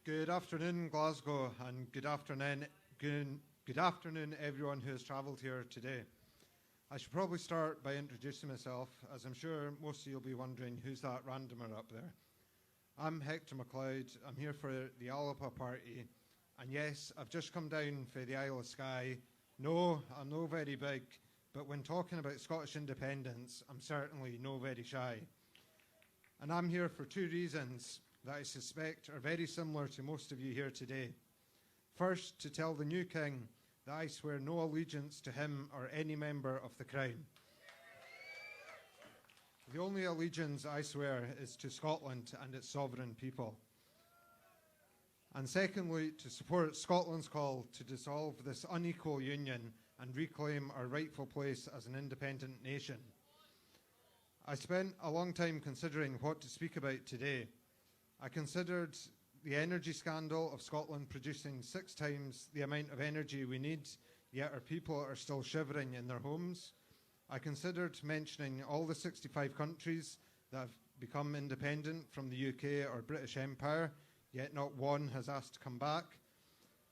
Good afternoon, Glasgow, and good afternoon, everyone who has travelled here today. I should probably start by introducing myself, as I'm sure most of you will be wondering who's that randomer up there. I'm Hector Macleod. I'm here for the Alba party, and yes, I've just come down for the Isle of Skye. No, I'm no very big, but when talking about Scottish independence, I'm certainly no very shy. And I'm here for two reasons that I suspect are very similar to most of you here today. First, to tell the new king that I swear no allegiance to him or any member of the Crown. The only allegiance I swear is to Scotland and its sovereign people. And secondly, to support Scotland's call to dissolve this unequal union and reclaim our rightful place as an independent nation. I spent a long time considering what to speak about today. I considered the energy scandal of Scotland producing 6 times the amount of energy we need, yet our people are still shivering in their homes. I considered mentioning all the 65 countries that have become independent from the UK or British Empire, yet not one has asked to come back.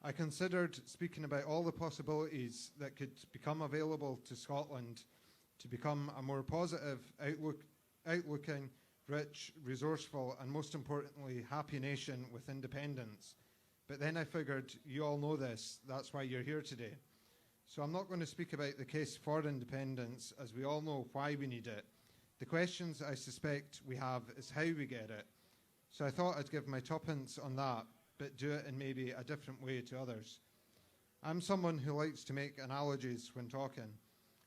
I considered speaking about all the possibilities that could become available to Scotland to become a more positive, outlooking, rich, resourceful, and most importantly, happy nation with independence. But then I figured, you all know this, that's why you're here today. So I'm not going to speak about the case for independence, as we all know why we need it. The questions I suspect we have is how we get it. So I thought I'd give my tuppence on that, but do it in maybe a different way to others. I'm someone who likes to make analogies when talking.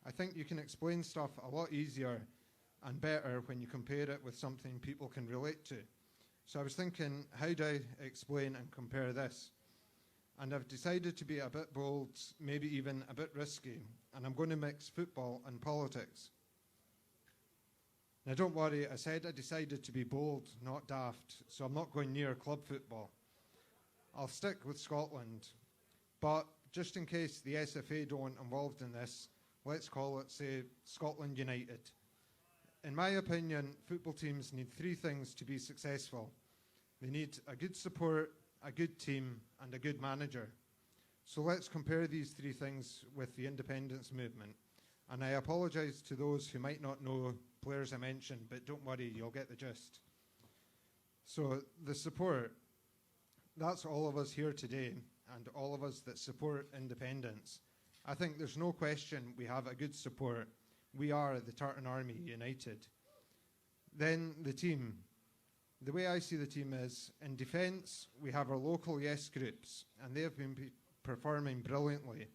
I think you can explain stuff a lot easier and better when you compare it with something people can relate to. So I was thinking, how do I explain and compare this? And I've decided to be a bit bold, maybe even a bit risky, and I'm going to mix football and politics. Now don't worry, I said I decided to be bold, not daft, so I'm not going near club football. I'll stick with Scotland, but just in case the SFA don't involved in this, let's call it, say, Scotland United. In my opinion, football teams need 3 things to be successful. They need a good support, a good team, and a good manager. So let's compare these 3 things with the independence movement. And I apologise to those who might not know players I mentioned, but don't worry, you'll get the gist. So the support, that's all of us here today, and all of us that support independence. I think there's no question we have a good support. We are the Tartan Army United. Then the team. The way I see the team is, in defence, we have our local yes groups, and they have been performing brilliantly.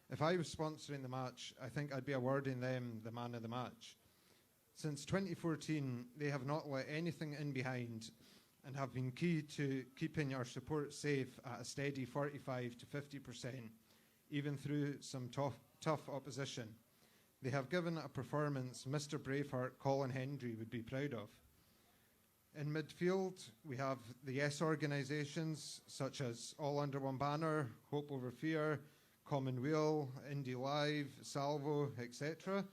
If I was sponsoring the match, I think I'd be awarding them the man of the match. Since 2014, they have not let anything in behind and have been key to keeping our support safe at a steady 45 to 50%, even through some tough opposition. They have given a performance Mr. Braveheart Colin Hendry would be proud of. In midfield, we have the yes organisations such as All Under One Banner, Hope Over Fear, Commonweal, Indie Live, Salvo, etc.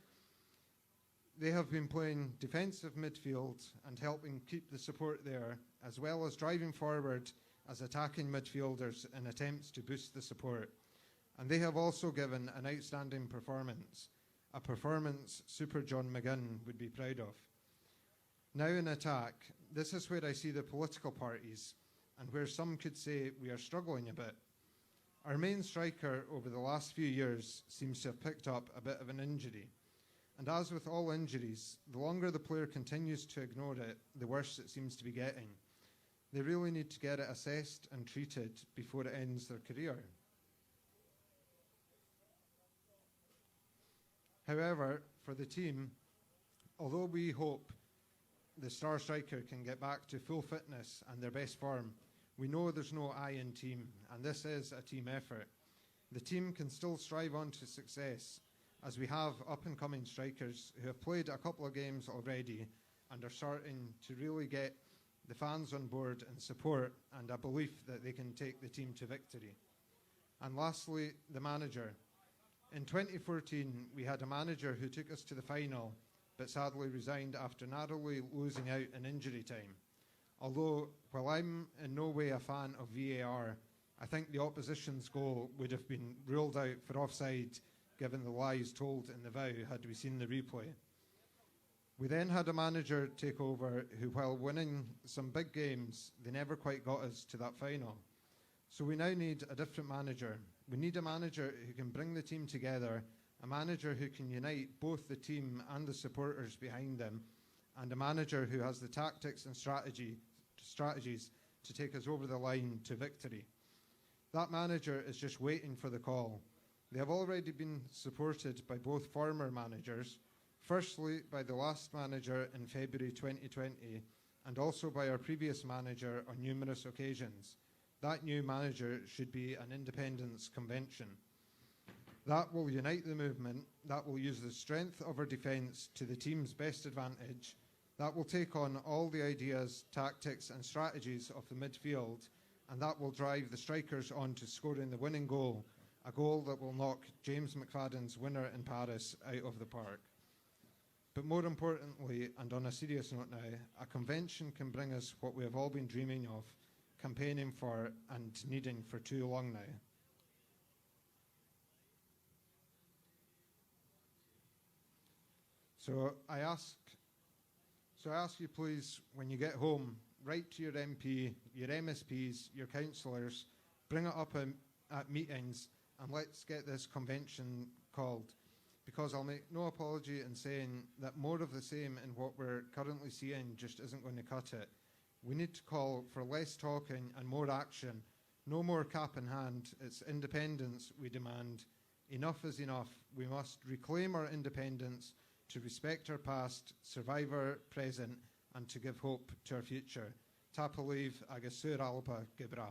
They have been playing defensive midfield and helping keep the support there, as well as driving forward as attacking midfielders in attempts to boost the support. And they have also given an outstanding performance, a performance Super John McGinn would be proud of. Now in attack, this is where I see the political parties and where some could say we are struggling a bit. Our main striker over the last few years seems to have picked up a bit of an injury. And as with all injuries, the longer the player continues to ignore it, the worse it seems to be getting. They really need to get it assessed and treated before it ends their career. However, for the team, although we hope the star striker can get back to full fitness and their best form, we know there's no I in team, and this is a team effort. The team can still strive on to success, as we have up-and-coming strikers who have played a couple of games already and are starting to really get the fans on board and support and a belief that they can take the team to victory. And lastly, the manager. In 2014, we had a manager who took us to the final, but sadly resigned after narrowly losing out in injury time. Although, while I'm in no way a fan of VAR, I think the opposition's goal would have been ruled out for offside given the lies told in the vow had we seen the replay. We then had a manager take over who, while winning some big games, they never quite got us to that final. So we now need a different manager. We need a manager who can bring the team together, a manager who can unite both the team and the supporters behind them, and a manager who has the tactics and strategies to take us over the line to victory. That manager is just waiting for the call. They have already been supported by both former managers, firstly by the last manager in February 2020, and also by our previous manager on numerous occasions. That new manager should be an independence convention. That will unite the movement, that will use the strength of our defence to the team's best advantage, that will take on all the ideas, tactics and strategies of the midfield, and that will drive the strikers on to scoring the winning goal, a goal that will knock James McFadden's winner in Paris out of the park. But more importantly, and on a serious note now, a convention can bring us what we have all been dreaming of, campaigning for and needing for too long now. So I ask you please, when you get home, write to your MP, your MSPs, your councillors, bring it up at meetings, and let's get this convention called. Because I'll make no apology in saying that more of the same in what we're currently seeing just isn't going to cut it. We need to call for less talking and more action. No more cap in hand. It's independence we demand. Enough is enough. We must reclaim our independence to respect our past, survive our present, and to give hope to our future. Tapaliv agus Alba Gibra.